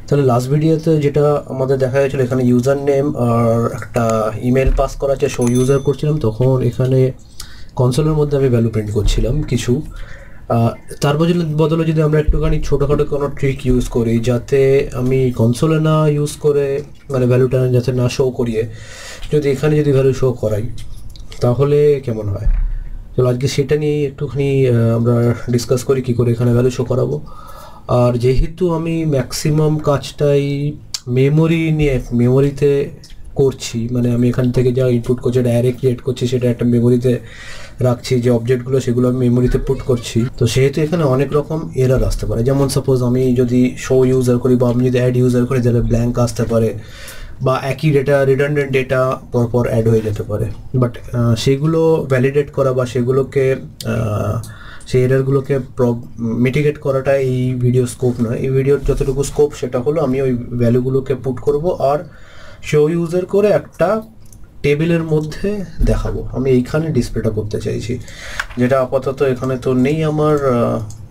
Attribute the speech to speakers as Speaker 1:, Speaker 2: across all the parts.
Speaker 1: তাহলে লাস্ট ভিডিওতে যেটা আমাদের দেখা গেছিলো, এখানে ইউজার নেম আর একটা ইমেল পাস করা আছে, শো ইউজার করছিলাম, তখন এখানে কনসোলের মধ্যে আমি ভ্যালু প্রিন্ট করছিলাম কিছু। তার বদলে যদি আমরা একটুখানি ছোটোখাটো কোনো ট্রিক ইউজ করি, যাতে আমি কনসোলে না ইউজ করে মানে ভ্যালুটা যাতে না শো করিয়ে যদি এখানে যদি ভ্যালু শো করাই, তাহলে কেমন হয়। তো আজকে সেটা নিয়ে একটুখানি আমরা ডিসকাস করি কী করে এখানে ভ্যালু শো করাবো। আর যেহেতু আমি ম্যাক্সিমাম কাজটাই মেমোরিতে করছি, মানে আমি এখান থেকে যা ইনপুট করছি এটা অ্যারে ক্রিয়েট করছি, সেটা একটা মেমোরিতে রাখছি, যে অবজেক্টগুলো সেগুলো আমি মেমোরিতে পুট করছি। তো সেহেতু এখানে অনেক রকম এরার আসতে পারে। যেমন সাপোজ আমি যদি শো ইউজার করি বা আমি যদি অ্যাড ইউজার করি, তাহলে ব্ল্যাঙ্ক আসতে পারে, বা একই ডেটা রিডান্ডেন্ট ডেটা পরপর অ্যাড হয়ে যেতে পারে। বাট সেগুলো ভ্যালিডেট করা বা সেগুলোকে সেই এরারগুলোকে মিটিগেট করাটা এই ভিডিও স্কোপ নয়। এই ভিডিওর যতটুকু স্কোপ সেটা হলো আমি ওই ভ্যালুগুলোকে পুট করব আর শো ইউজার করে একটা টেবিলের মধ্যে দেখাবো। আমি এইখানে ডিসপ্লেটা করতে চাইছি, যেটা আপাতত এখানে তো নেই আমার।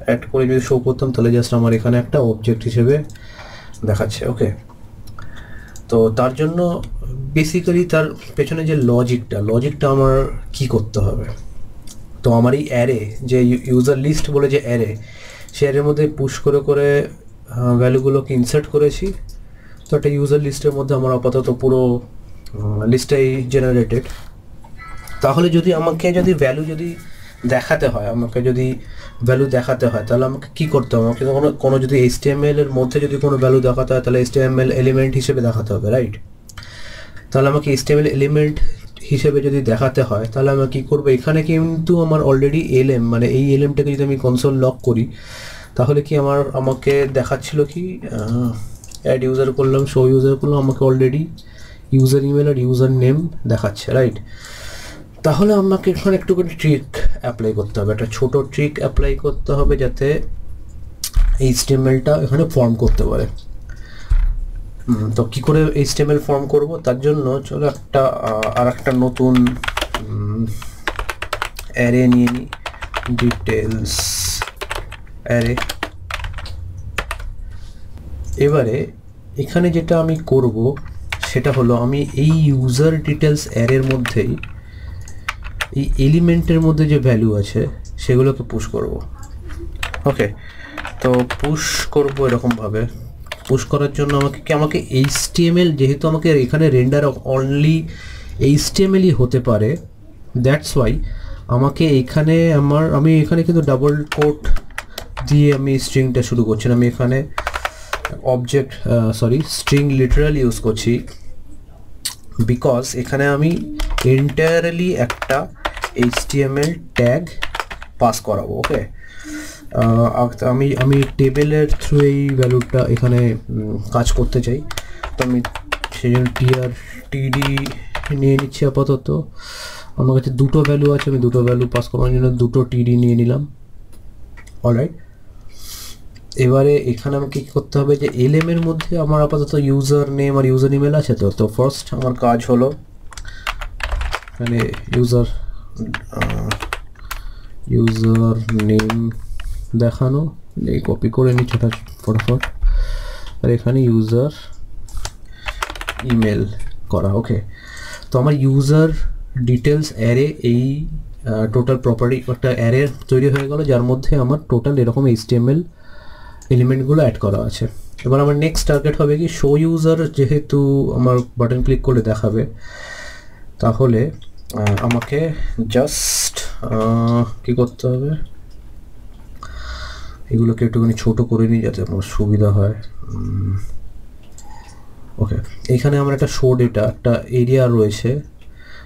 Speaker 1: অ্যাড করে যদি শো করতাম তাহলে জাস্ট আমার এখানে একটা অবজেক্ট হিসেবে দেখাচ্ছে। ওকে, তো তার জন্য বেসিক্যালি তার পেছনে যে লজিকটা আমার কি করতে হবে। তো আমার এই অ্যারে যে ইউজার লিস্ট বলে যে অ্যারে, সে অ্যারের মধ্যে পুশ করে করে ভ্যালুগুলোকে ইনসার্ট করেছি। তো একটা ইউজার লিস্টের মধ্যে আমার আপাতত পুরো লিস্টটাই জেনারেটেড। তাহলে যদি আমাকে যদি ভ্যালু যদি দেখাতে হয়, তাহলে আমাকে কী করতে হবে? আমাকে কোনো যদি HTML এর মধ্যে যদি কোনো ভ্যালু দেখাতে হয়, তাহলে HTML এলিমেন্ট হিসেবে দেখাতে হবে, রাইট? তাহলে আমাকে HTML এলিমেন্ট হিসেবে যদি দেখাতে হয়, তাহলে আমি কী করবো? এখানে কিন্তু আমার অলরেডি এলএম, মানে এই এলএমটাকে যদি আমি কনসোল লক করি, তাহলে কি আমাকে দেখাচ্ছিল কি অ্যাড ইউজার করলাম, শো ইউজার করলাম, আমাকে অলরেডি ইউজার ইমেল আর ইউজার নেম দেখাচ্ছে, রাইট? তাহলে আমাকে এখানে একটুখানি ট্রিক অ্যাপ্লাই করতে হবে, একটা ছোটো ট্রিক অ্যাপ্লাই করতে হবে, যাতে HTMLটা এখানে ফর্ম করতে পারে। তো কী করে HTML ফর্ম করব? তার জন্য চলো একটা নতুন অ্যারে নিয়ে নিই, ডিটেলস অ্যারে। এবারে এখানে যেটা আমি করব সেটা হলো, আমি এই ইউজার ডিটেলস অ্যারের মধ্যেই এই এলিমেন্টের মধ্যে যে ভ্যালু আছে সেগুলোকে পুশ করব। ওকে, তো পুশ করব এরকমভাবে। পুশ করার জন্য আমাকে HTML, যেহেতু আমাকে এখানে রেন্ডার অনলি HTMLই হতে পারে, দ্যাটস ওয়াই আমাকে এখানে আমি এখানে কিন্তু ডাবল কোট দিয়ে আমি স্ট্রিংটা শুরু করছি না। আমি এখানে স্ট্রিং লিটারাল ইউজ করছি, বিকজ এখানে আমি এন্টায়ারলি একটা HTML ট্যাগ পাস করাবো। ওকে, আমি টেবিলের থ্রু এই ভ্যালুটা এখানে কাজ করতে চাই। তো আমি সেই জন্য TD নিয়ে নিচ্ছি আপাতত। আমার কাছে দুটো ভ্যালু আছে, আমি দুটো ভ্যালু পাস করার জন্য দুটো TD নিয়ে নিলাম। অলরাইট, এবারে এখানে আমাকে কী করতে হবে, যে এলএমের মধ্যে আমার আপাতত ইউজার নেম আর ইউজার ইমেল আছে। তো ফার্স্ট আমার কাজ হলো এখানে ইউজার নেম দেখানো, এই কপি করে নিচ্ছি ফটাফট, আর এখানে ইউজার ইমেল করা। ওকে, তো আমার ইউজার ডিটেলস অ্যারে, এই টোটাল প্রপার্টি একটা অ্যারে তৈরি হয়ে গেল, যার মধ্যে আমার টোটাল এরকম HTML এলিমেন্টগুলো অ্যাড করা আছে। এবার আমার নেক্সট টার্গেট হবে কি, শো ইউজার, যেহেতু আমার বাটন ক্লিক করলে দেখাবে, তাহলে আমাকে জাস্ট কী করতে হবে, এগুলোকে একটুখানি ছোটো করে নিই যাতে আমার সুবিধা হয়। ওকে, এইখানে আমার একটা শো ডেটা, একটা এরিয়া রয়েছে,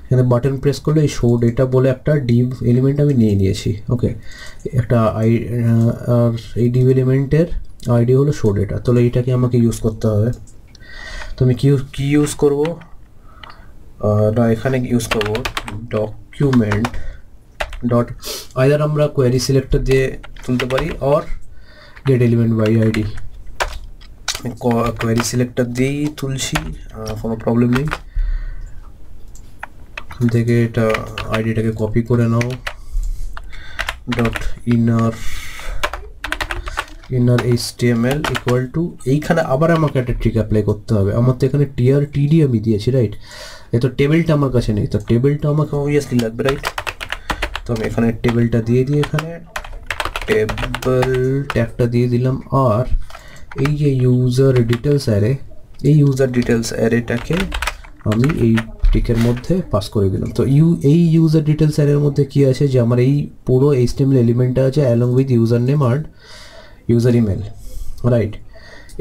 Speaker 1: এখানে বাটন প্রেস করলে এই শো ডেটা বলে একটা ডিভ এলিমেন্ট আমি নিয়ে নিয়েছি। ওকে, একটা আর এই ডিভ এলিমেন্টের আইডি হলো শো ডেটা। তাহলে এইটাকে আমাকে ইউজ করতে হবে। তো আমি কি ইউজ করব না, এখানে ইউজ করব ডকুমেন্ট ডট, আইদার আমরা কোয়েরি সিলেক্টর দিয়ে তুলতে পারি or get element by ID. Query selector দিয়েই তুলছি, কোনো প্রবলেম নেই। এখান থেকে এটা আইডিটাকে কপি করে নাও, dot inner HTML equal to, এইখানে আবার আমাকে একটা ট্রিক অ্যাপ্লাই করতে হবে। আমার তো এখানে TRTD আমি দিয়েছি, রাইট? এ তো টেবিলটা আমার কাছে নেই, তো টেবিলটা আমাকে অবভিয়াসলি লাগবে, রাইট? তো আমি এখানে টেবিলটা দিয়ে দিই, এখানে টেবল ট্যাগটা দিয়ে দিলাম। আর এই যে ইউজার ডিটেলস অ্যারে, এই ইউজার ডিটেলস অ্যারেটাকে আমি এই টিকের মধ্যে পাস করে দিলাম। তো এই ইউজার ডিটেলস অ্যারের মধ্যে কি আছে, যে আমার এই পুরো HTML এলিমেন্টটা আছে অ্যালং উইথ ইউজার নেম আর ইউজার ইমেল, রাইট?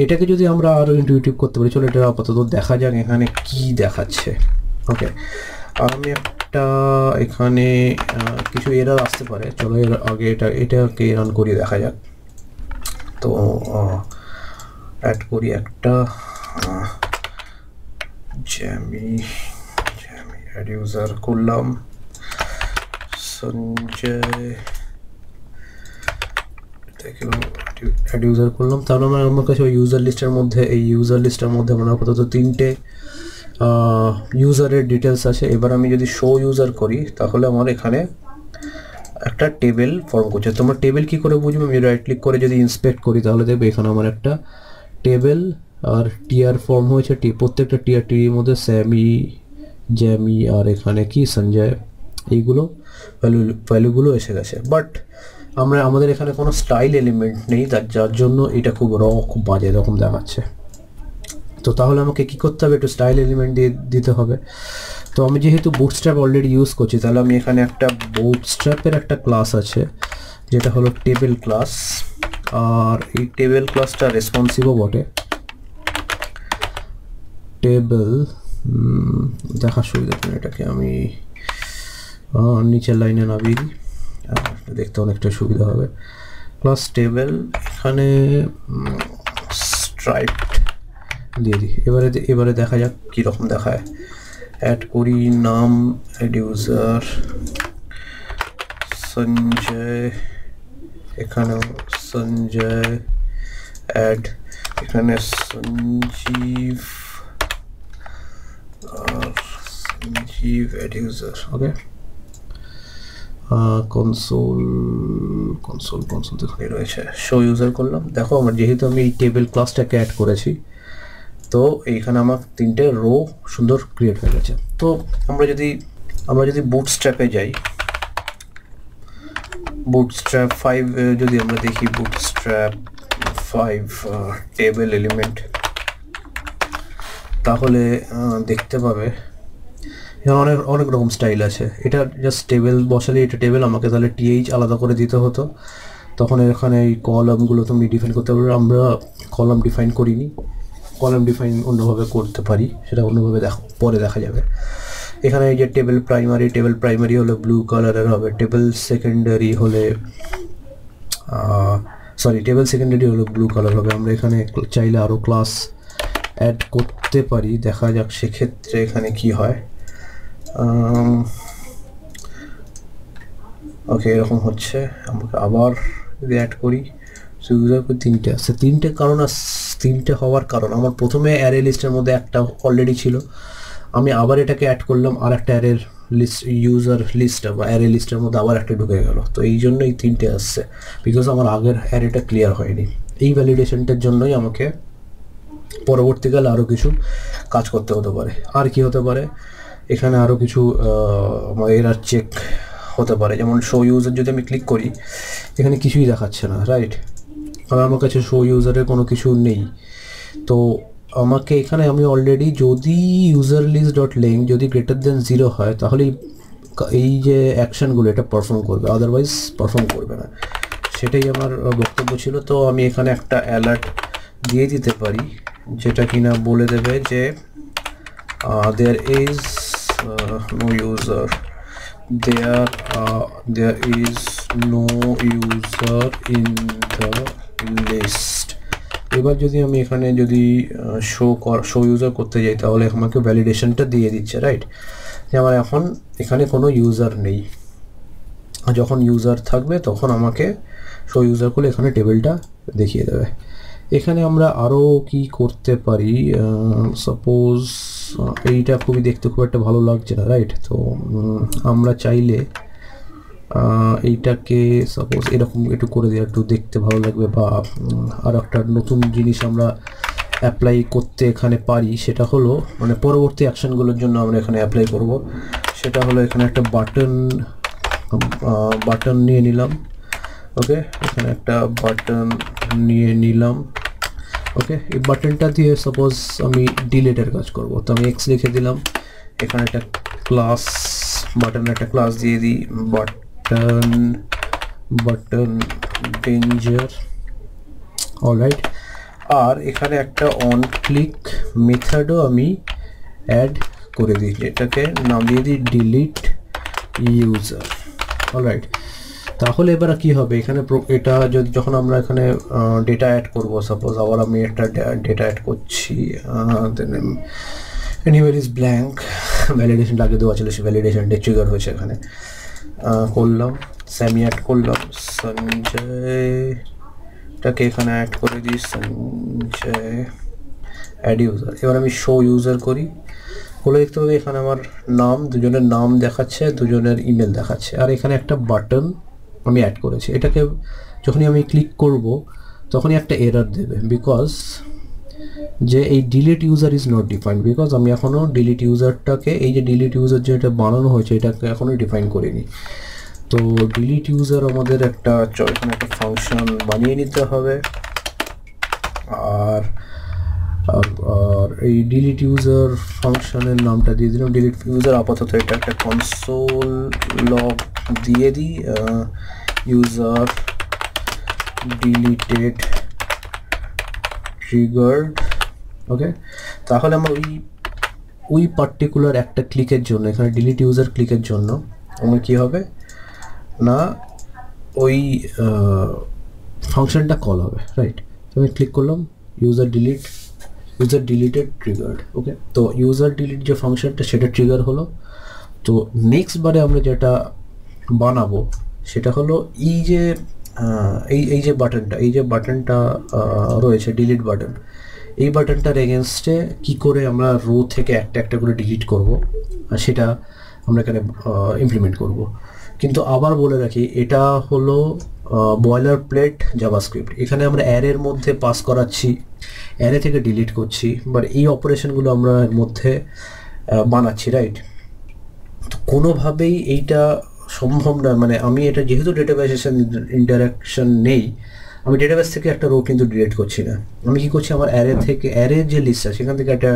Speaker 1: এটাকে যদি আমরা আরও ইন্টিউটিভ করতে পারি, চলো এটা আপাতত দেখা যাক এখানে কি দেখাচ্ছে। ওকে, আর আমি একটা এখানে কিছু এরর আসতে পারে, চলো এর আগে এটাকে রান করিয়ে দেখা যাক। তো অ্যাড করি একটা জ্যামি অ্যাড ইউজার করলাম, সঞ্জয় অ্যাড ইউজার করলাম। তাহলে আমার কাছে ওই ইউজার লিস্টের মধ্যে, এই ইউজার লিস্টের মধ্যে আমার আপাতত 3টে ইউজারের ডিটেলস আছে। এবার আমি যদি শো ইউজার করি তাহলে আমার এখানে একটা টেবিল ফর্ম করছে। তোমরা টেবিল কি করে বুঝবে, আমি রাইট ক্লিক করে যদি ইন্সপেক্ট করি তাহলে দেখবে এখানে আমার একটা টেবিল আর টিআর ফর্ম হয়েছে। প্রত্যেকটা টিআরটির মধ্যে স্যামি, জ্যামি আর এখানে কি সঞ্জয়, এইগুলো ভ্যালুগুলো এসে গেছে। বাট আমাদের এখানে কোনো স্টাইল এলিমেন্ট নেই, যার জন্য এটা খুব খুব বাজে রকম দেখাচ্ছে। তো তাহলে আমাকে কি করতে হবে, একটু স্টাইল এলিমেন্ট দিতে হবে। তো আমি যেহেতু বুটস্ট্র্যাপ অলরেডি ইউজ করছি, তাহলে আমি এখানে একটা বুটস্ট্র্যাপের একটা ক্লাস আছে যেটা হলো টেবিল ক্লাস, আর এই টেবিল ক্লাসটা রেসপন্সিভও বটে। টেবিল দেখা সুবিধা, এটাকে আমি নিচের লাইনে নামিয়ে দিই, দেখতে অনেকটা সুবিধা হবে। ক্লাস টেবিল, এখানে স্ট্রাইপড দিয়ে দিই। এবারে দেখা যাক কীরকম দেখায়। অ্যাড করি নাম, অ্যাড ইউজার সঞ্জয়, এখানেও সঞ্জয় অ্যাড, এখানে সঞ্জীব আর সঞ্জীব অ্যাড ইউজার। ওকে, কনসোল এখানে রয়েছে, শো ইউজার করলাম। দেখো আমার যেহেতু আমি এই টেবিল ক্লাসটাকে অ্যাড করেছি, তো এইখানে আমার 3টে রো সুন্দর ক্রিয়েট হয়ে গেছে। তো আমরা যদি বুটস্ট্র্যাপে যাই, বুটস্ট্র্যাপ 5 যদি আমরা দেখি, বুটস্ট্র্যাপ 5 টেবিল এলিমেন্ট, তাহলে দেখতে পাবে এখানে অনেক রকম স্টাইল আছে। এটা জাস্ট টেবিল বসালে এটা টেবিল, আমাকে তাহলে টিএইচ আলাদা করে দিতে হতো, তখন এখানে এই কলামগুলো তুমি ডিফাইন করতে পারবে। আমরা কলাম ডিফাইন করিনি, কলাম ডিফাইন অন্যভাবে করতে পারি, সেটা অন্যভাবে পরে দেখা যাবে। এখানে এই যে টেবিল প্রাইমারি হলে ব্লু কালারের হবে, টেবিল সেকেন্ডারি হলে ব্লু কালার হবে। আমরা এখানে চাইলে আরও ক্লাস অ্যাড করতে পারি, দেখা যাক সেক্ষেত্রে এখানে কি হয়। ওকে, এরকম হচ্ছে। আমাকে আবার যদি অ্যাড করি, ইউজার 3টে আসছে। 3টে হওয়ার কারণ, আমার প্রথমে অ্যারে লিস্টের মধ্যে একটা অলরেডি ছিল, আমি আবার এটাকে অ্যাড করলাম, আর একটা অ্যারের লিস্ট, ইউজার লিস্ট বা অ্যারে লিস্টের মধ্যে আবার একটা ঢুকে গেল। তো এই জন্যই 3টে আসছে, বিকজ আমার আগের অ্যারেটা ক্লিয়ার হয়নি। এই ভ্যালিডেশনটার জন্যই আমাকে পরবর্তীকালে আরও কিছু কাজ করতে হতে পারে। আর কি হতে পারে, এখানে আরও কিছু এরার চেক হতে পারে। যেমন শো ইউজার যদি আমি ক্লিক করি, এখানে কিছুই দেখাচ্ছে না, রাইট? কারণ আমার কাছে শো ইউজারের কোনো কিছু নেই। তো আমাকে এখানে আমি অলরেডি, যদি ইউজার লিস্ট ডট লেংথ যদি >0 হয়, তাহলে এই যে অ্যাকশানগুলো এটা পারফর্ম করবে, আদারওয়াইজ পারফর্ম করবে না। সেটাই আমার বক্তব্য ছিল। তো আমি এখানে একটা অ্যালার্ট দিয়ে দিতে পারি, যেটা কিনা বলে দেবে যে there is no user, there is no user in the list। এবার যদি আমি এখানে যদি শো ইউজার করতে যাই, তাহলে আমাকে ভ্যালিডেশনটা দিয়ে দিচ্ছে, রাইট? যে আমার এখন এখানে কোনো ইউজার নেই। যখন ইউজার থাকবে তখন আমাকে শো ইউজার করলে এখানে টেবিলটা দেখিয়ে দেবে। এখানে আমরা আরও কি করতে পারি, সাপোজ এইটা খুবই দেখতে খুব একটা ভালো লাগছে না, রাইট? তো আমরা চাইলে এইটাকে সাপোজ এরকম একটু করে দিই, একটু দেখতে ভালো লাগবে, বা আর একটা নতুন জিনিস আমরা অ্যাপ্লাই করতে এখানে পারি, সেটা হলো মানে পরবর্তী অ্যাকশনগুলোর জন্য আমরা এখানে অ্যাপ্লাই করব। সেটা হলো এখানে একটা বাটন নিয়ে নিলাম। ওকে, এখানে একটা বাটন নিয়ে নিলাম। ওকে, এই বাটনটা দিয়ে সাপোজ আমি ডিলিটের কাজ করব, তো আমি এক্স লিখে দিলাম। এখানে একটা ক্লাস বাটনের একটা ক্লাস দিয়ে দিই, বাটন ডেঞ্জার। অলরাইট, আর এখানে একটা অন ক্লিক মেথডও আমি অ্যাড করে দিই, যেটাকে নাম দিয়ে দিই ডিলিট ইউজার। অলরাইট, তাহলে এবার কি হবে এখানে, এটা যদি যখন আমরা এখানে ডেটা অ্যাড করব, সাপোজ আবার আমি একটা ডেটা অ্যাড করছি, anywhere is blank, ভ্যালিডেশন লাগে দেওয়া ছিল, সে ভ্যালিডেশনটা ট্রিগার হয়েছে এখানে, করলাম সেমি অ্যাড করলাম সঞ্জয়টাকে এখানে অ্যাড করে দিই, সঞ্জয় অ্যাড ইউজার। এবার আমি শো ইউজার করি, হলে দেখতে পাবে এখানে আমার নাম, দুজনের নাম দেখাচ্ছে, দুজনের ইমেল দেখাচ্ছে, আর এখানে একটা বাটন আমি অ্যাড করেছি। এটাকে যখনই আমি ক্লিক করব তখনই একটা এরর দেবে, বিকজ যে এই delete user is not defined, because আমি এখনও ডিলিট ইউজারটাকে, এই যে ডিলিট ইউজার যেটা বানানো হয়েছে এটাকে এখনও ডিফাইন করিনি। তো ডিলিট ইউজার আমাদের একটা এখানে একটা ফাংশন বানিয়ে নিতে হবে, আর এই ডিলিট ইউজার ফাংশনের নামটা দিয়ে দিলাম ডিলিট ইউজার। আপাতত এটা একটা কনসোল লগ দিয়ে দিই, ইউজার ডিলিটেড ট্রিগার্ড। ওকে, তাহলে আমরা ওই পার্টিকুলার একটা ক্লিকের জন্য, এখানে ডিলিট ইউজার ক্লিকের জন্য আমার কী হবে না, ওই ফাংশনটা কল হবে। রাইট, তো আমি ক্লিক করলাম ইউজার ডিলিটেড ট্রিগার্ড। ওকে, তো ইউজার ডিলিট যে ফাংশনটা সেটা ট্রিগার হলো। তো নেক্সট বারে আমরা যেটা বানাবো সেটা হলো এই যে বাটনটা রয়েছে ডিলিট বাটন, এই বাটনটার এগেনস্টে কী করে আমরা রো থেকে একটা করে ডিলিট করব, সেটা আমরা এখানে ইমপ্লিমেন্ট করব। কিন্তু আবার বলে রাখি, এটা হলো বয়লার প্লেট জাভাস্ক্রিপ্ট। এখানে আমরা অ্যারের মধ্যে পাস করাচ্ছি, অ্যারে থেকে ডিলিট করছি, বাট এই অপারেশনগুলো আমরা এর মধ্যে বানাচ্ছি। রাইট, তো কোনোভাবেই এইটা সম্ভব নয়, মানে আমি এটা যেহেতু ডেটাবেসের সাথে ইন্টারাকশন নেই, আমি ডেটাবেস থেকে একটা রো কিন্তু ডিলিট করছি না, আমি কি করছি আমার অ্যারের যে লিস্ট আছে সেখান থেকে একটা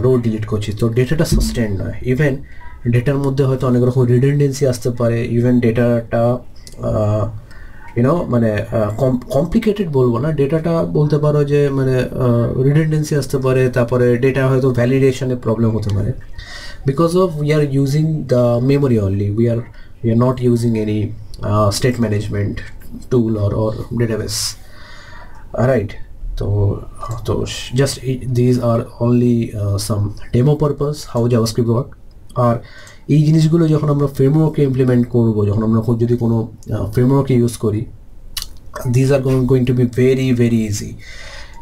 Speaker 1: রো ডিলিট করছি। তো ডেটাটা সাস্টেন নয়, ইভেন ডেটার মধ্যে হয়তো অনেক রকম রিডেন্ডেন্সি আসতে পারে, ইভেন ডেটাটা মানে কমপ্লিকেটেড বলবো না, ডেটাটা বলতে পারো যে মানে রিডেন্ডেন্সি আসতে পারে, তারপরে ডেটা হয়তো ভ্যালিডেশনে প্রবলেম হতে পারে, because of we are using the memory only, we are not using any state management tool or database. Alright, so just these are only some demo purpose how JavaScript work. আর এই জিনিসগুলো যখন আমরা ফ্রেমওয়ার্কে implement করব, যখন আমরা যদি কোনো ফ্রেমওয়ার্কে use করি, these are going to be very very easy.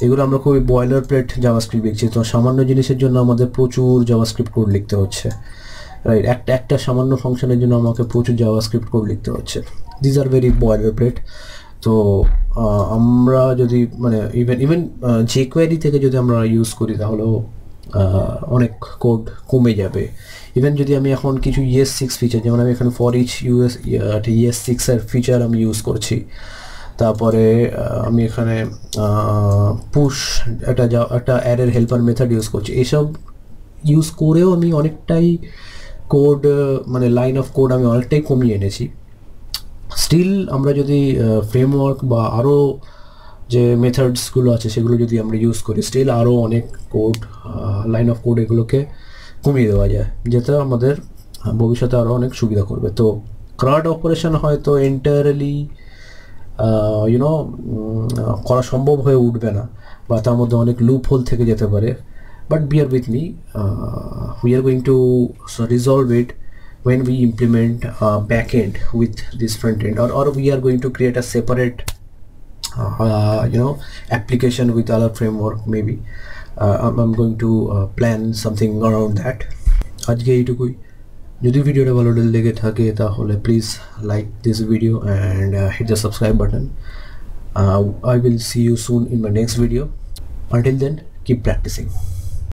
Speaker 1: এগুলো আমরা খুবই বয়লার প্লেট জাভাস্ক্রিপ্ট লিখছি, তো সামান্য জিনিসের জন্য আমাদের প্রচুর জাভাস্ক্রিপ্ট কোড লিখতে হচ্ছে। রাইট, একটা সামান্য ফাংশনের জন্য আমাকে প্রচুর জাভাস্ক্রিপ্ট কোড লিখতে হচ্ছে। This are very boilerplate. তো আমরা যদি মানে ইভেন jQuery থেকে যদি আমরা ইউজ করি তাহলেও অনেক কোড কমে যাবে। ইভেন যদি আমি এখন কিছু ES6 ফিচার, যেমন আমি এখানে ফর ইচ ES6 এর ফিচার আমি ইউজ করছি, তারপরে আমি এখানে পুশ একটা অ্যারের হেল্পার মেথড ইউজ করছি, এসব ইউজ করেও আমি অনেকটাই কোড মানে লাইন অফ কোড আমি অনেকটাই কমিয়ে এনেছি। স্টিল আমরা যদি ফ্রেমওয়ার্ক বা আরও যে মেথডসগুলো আছে সেগুলো যদি আমরা ইউজ করি, স্টিল আরও অনেক কোড লাইন অফ কোড এগুলোকে কমিয়ে দেওয়া যায়, যেটা আমাদের ভবিষ্যতে আরও অনেক সুবিধা করবে। তো CRUD অপারেশন হয়তো এন্টায়ারলি করা সম্ভব হয়ে উঠবে না, বা তার মধ্যে অনেক লুপ হোল থেকে যেতে পারে, but bear with me, we are going to resolve it when we implement backend with this front end, or we are going to create a separate application with other framework maybe. I'm going to plan something around that. আজকে এইটুকুই, যদি ভিডিওটা ভালো লেগে থাকে তাহলে please like this video and hit the subscribe button. I will see you soon in my next video. Until then, keep practicing.